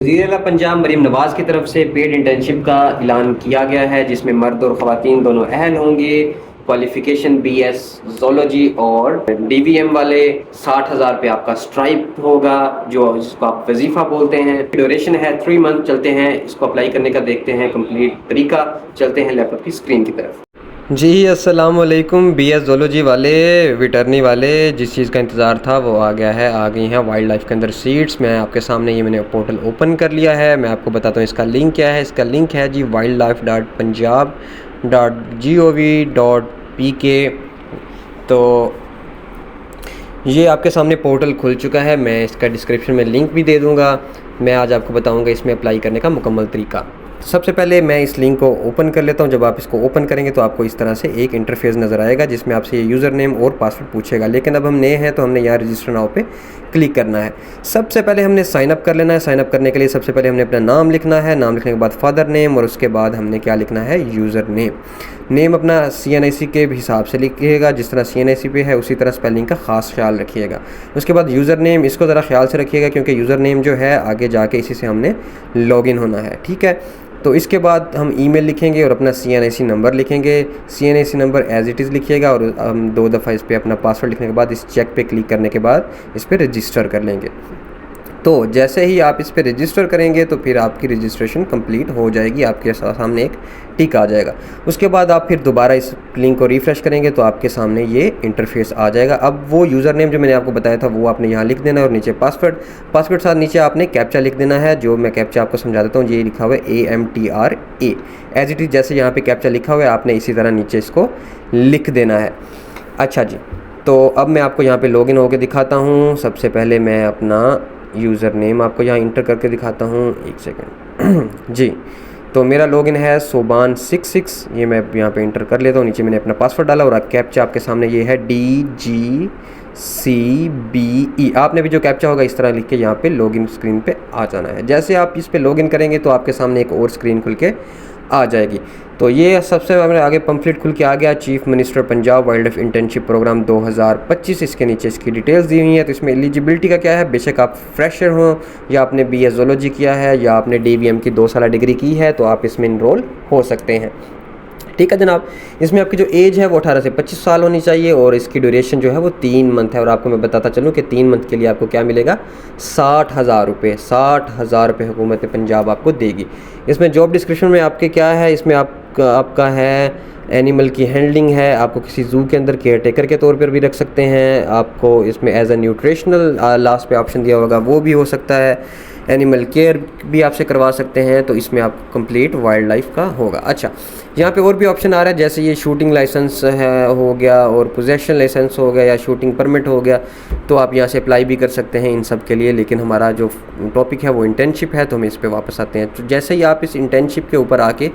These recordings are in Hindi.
वज़ीर-ए-आला पंजाब मरीम नवाज़ की तरफ से पेड इंटर्नशिप का ऐलान किया गया है, जिसमें मर्द और ख़वातीन दोनों अहल होंगे। क्वालिफ़िकेशन बीएस ज़ूलॉजी और डीवीएम वाले 60,000 रुपये आपका स्ट्राइप होगा, जो जिसको आप वजीफ़ा बोलते हैं। ड्यूरेशन है 3 मंथ चलते हैं। इसको अप्लाई करने का देखते हैं कंप्लीट तरीका। चलते हैं लैपटॉप की स्क्रीन की तरफ। जी अस्सलाम वालेकुम। बीएस ज़ूलॉजी वाले, वेटरनरी वाले, जिस चीज़ का इंतज़ार था वो आ गया है, आ गई हैं वाइल्ड लाइफ के अंदर सीट्स। मैं आपके सामने ये मैंने पोर्टल ओपन कर लिया है। मैं आपको बताता हूँ इसका लिंक क्या है। इसका लिंक है जी wildlife.punjab.gov.pk। तो ये आपके सामने पोर्टल खुल चुका है। मैं इसका डिस्क्रिप्शन में लिंक भी दे दूँगा। मैं आज आपको बताऊँगा इसमें अप्लाई करने का मुकम्मल तरीका। सबसे पहले मैं इस लिंक को ओपन कर लेता हूं। जब आप इसको ओपन करेंगे तो आपको इस तरह से एक इंटरफेस नज़र आएगा, जिसमें आपसे ये यूज़र नेम और पासवर्ड पूछेगा। लेकिन अब हम नए हैं तो हमने यहाँ रजिस्टर नाउ पे क्लिक करना है। सबसे पहले हमने साइन अप कर लेना है। साइन अप करने के लिए सबसे पहले हमने अपना नाम लिखना है। नाम लिखने के बाद फादर नेम, और उसके बाद हमने क्या लिखना है, यूज़र नेम। नेम अपना CNIC के हिसाब से लिखिएगा, जिस तरह CNIC पे है उसी तरह स्पेलिंग का ख़ास ख्याल रखिएगा। उसके बाद यूज़र नेम, इसको ज़रा ख्याल से रखिएगा, क्योंकि यूज़र नेम जो है आगे जाके इसी से हमने लॉगिन होना है। ठीक है, तो इसके बाद हम ईमेल लिखेंगे और अपना CNIC नंबर लिखेंगे। CNIC number as it is लिखिएगा, और हम 2 दफ़ा इस पर अपना पासवर्ड लिखने के बाद इस चेक पे क्लिक करने के बाद इस पर रजिस्टर कर लेंगे। तो जैसे ही आप इस पर रजिस्टर करेंगे तो फिर आपकी रजिस्ट्रेशन कंप्लीट हो जाएगी। आपके सामने एक टिक आ जाएगा। उसके बाद आप फिर दोबारा इस लिंक को रिफ़्रेश करेंगे तो आपके सामने ये इंटरफेस आ जाएगा। अब वो यूज़र नेम जो मैंने आपको बताया था वो आपने यहाँ लिख देना है, और नीचे पासवर्ड साथ नीचे आपने कैप्चा लिख देना है। जो मैं कैप्चा आपको समझा देता हूँ। ये लिखा हुआ है AMTRA, एज़ इट इज़ जैसे यहाँ पर कैप्चा लिखा हुआ है आपने इसी तरह नीचे इसको लिख देना है। अच्छा जी, तो अब मैं आपको यहाँ पर लॉगिन होकर दिखाता हूँ। सबसे पहले मैं अपना यूज़र नेम आपको यहाँ इंटर करके दिखाता हूँ। एक सेकंड जी। तो मेरा लॉगिन है सोबान66। ये मैं यहाँ पे इंटर कर लेता हूँ। नीचे मैंने अपना पासवर्ड डाला, और कैप्चा आपके सामने ये है DGCBE। आपने भी जो कैप्चा होगा इस तरह लिख के यहाँ पे लॉगिन स्क्रीन पे आ जाना है। जैसे आप इस पे लॉगिन करेंगे तो आपके सामने एक और स्क्रीन खुल के आ जाएगी। तो ये सबसे आगे पंफलेट खुल के आ गया, chief minister Punjab wildlife internship programme 2025। इसके नीचे इसकी डिटेल्स दी हुई है। तो इसमें एलिजिबिलिटी का क्या है, बेशक आप फ्रेशर हो या आपने BS ज़ूलॉजी किया है या आपने DVM की 2 साल डिग्री की है तो आप इसमें इनरोल हो सकते हैं। ठीक है जनाब। इसमें आपकी जो एज है वो 18 से 25 साल होनी चाहिए, और इसकी ड्यूरेशन जो है वो 3 मंथ है। और आपको मैं बताता चलूँ कि 3 मंथ के लिए आपको क्या मिलेगा, 60,000 रुपये। 60,000 रुपये हुकूमत पंजाब आपको देगी। इसमें जॉब डिस्क्रिप्शन में आपके क्या है, इसमें आपका है एनिमल की हैंडलिंग है। आपको किसी ज़ू के अंदर केयर टेकर के तौर पर भी रख सकते हैं। आपको इसमें एज अ न्यूट्रिशनल लास्ट पे ऑप्शन दिया होगा, वो भी हो सकता है। एनिमल केयर भी आपसे करवा सकते हैं। तो इसमें आपको कंप्लीट वाइल्ड लाइफ का होगा। अच्छा, यहाँ पे और भी ऑप्शन आ रहा है, जैसे ये शूटिंग लाइसेंस है हो गया, और पोजेशन लाइसेंस हो गया, या शूटिंग परमिट हो गया। तो आप यहाँ से अप्लाई भी कर सकते हैं इन सब के लिए। लेकिन हमारा जो टॉपिक है वो इंटर्नशिप है, तो हम इस पर वापस आते हैं। तो जैसे ही आप इस इंटर्नशिप के ऊपर आके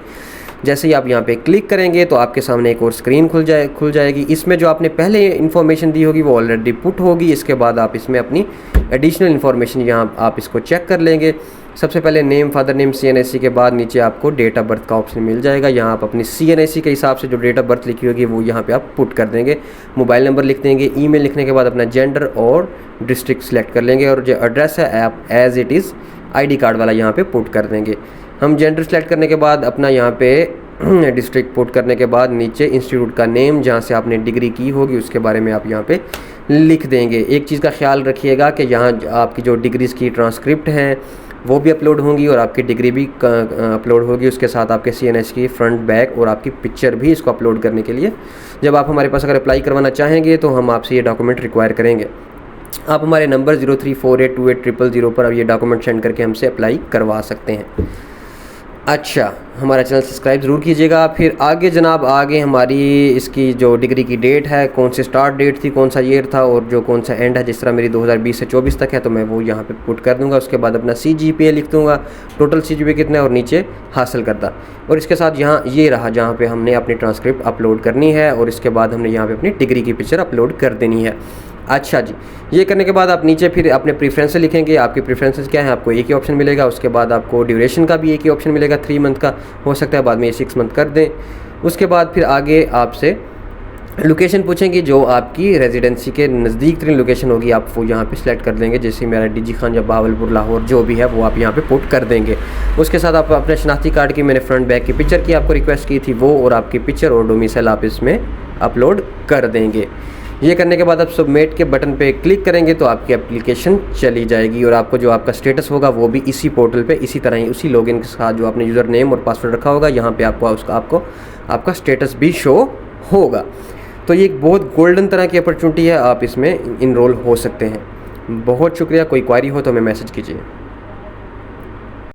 जैसे ही आप यहाँ पे क्लिक करेंगे तो आपके सामने एक और स्क्रीन खुल जाएगी। इसमें जो आपने पहले इन्फॉर्मेशन दी होगी वो ऑलरेडी पुट होगी। इसके बाद आप इसमें अपनी एडिशनल इन्फॉर्मेशन यहाँ आप इसको चेक कर लेंगे। सबसे पहले नेम, फादर नेम, CNIC के बाद नीचे आपको डेट ऑफ बर्थ का ऑप्शन मिल जाएगा। यहाँ आप अपनी CNIC के हिसाब से जो डेट ऑफ बर्थ लिखी होगी वो यहाँ पे आप पुट कर देंगे। मोबाइल नंबर लिख देंगे। ईमेल लिखने के बाद अपना जेंडर और डिस्ट्रिक्ट सेलेक्ट कर लेंगे, और जो एड्रेस है आप as it is ID card वाला यहाँ पे पुट कर देंगे। हम जेंडर सेलेक्ट करने के बाद अपना यहाँ पे डिस्ट्रिक्ट पुट करने के बाद नीचे इंस्टीट्यूट का नेम, जहाँ से आपने डिग्री की होगी उसके बारे में आप यहाँ पे लिख देंगे। एक चीज़ का ख्याल रखिएगा कि यहाँ आपकी जो डिग्रीज़ की ट्रांसक्रिप्ट हैं वो भी अपलोड होंगी, और आपकी डिग्री भी अपलोड होगी। उसके साथ आपके CNIC की फ्रंट बैक और आपकी पिक्चर भी इसको अपलोड करने के लिए जब आप हमारे पास अगर अप्लाई करवाना चाहेंगे तो हम आपसे ये डॉक्यूमेंट रिक्वायर करेंगे। आप हमारे नंबर 0348280000 पर अब ये डॉक्यूमेंट सेंड करके हमसे अप्लाई करवा सकते हैं। अच्छा, हमारा चैनल सब्सक्राइब ज़रूर कीजिएगा। फिर आगे जनाब, आगे हमारी इसकी जो डिग्री की डेट है, कौन सी स्टार्ट डेट थी, कौन सा ईयर था, और जो कौन सा एंड है। जिस तरह मेरी 2020 से 24 तक है तो मैं वो यहाँ पे पुट कर दूँगा। उसके बाद अपना CGPA लिख दूँगा, टोटल CGPA कितना है, और नीचे हासिल करता। और इसके साथ यहाँ ये रहा जहाँ पे हमने अपनी ट्रांसक्रिप्ट अपलोड करनी है, और इसके बाद हमने यहाँ पे अपनी डिग्री की पिक्चर अपलोड कर देनी है। अच्छा जी, ये करने के बाद आप नीचे फिर अपने प्रेफरेंसेस लिखेंगे। आपके प्रेफरेंसेस क्या है, आपको एक ही ऑप्शन मिलेगा। उसके बाद आपको ड्यूरेशन का भी एक ही ऑप्शन मिलेगा, 3 मंथ का। हो सकता है बाद में ये 6 मंथ कर दें। उसके बाद फिर आगे आपसे लोकेशन पूछेंगे, जो आपकी रेजिडेंसी के नज़दीक तरीन लोकेशन होगी आप वो यहाँ पे सिलेक्ट कर देंगे। जैसे मेरा डीजी खान या बहावलपुर लाहौर जो भी है वो आप यहाँ पे पुट कर देंगे। उसके साथ आप अपने शनाख्ती कार्ड की मैंने फ्रंट बैक की पिक्चर की आपको रिक्वेस्ट की थी वो, और आपकी पिक्चर और डोमिसाइल आप इसमें अपलोड कर देंगे। ये करने के बाद आप सबमिट के बटन पे क्लिक करेंगे तो आपकी एप्लीकेशन चली जाएगी, और आपको जो आपका स्टेटस होगा वो भी इसी पोर्टल पे इसी तरह ही उसी लॉगिन के साथ जो आपने यूज़र नेम और पासवर्ड रखा होगा यहाँ पे आपको आपका स्टेटस भी शो होगा। तो ये एक बहुत गोल्डन तरह की अपॉर्चुनिटी है, आप इसमें इनरोल हो सकते हैं। बहुत शुक्रिया। कोई क्वारी हो तो हमें मैसेज कीजिए।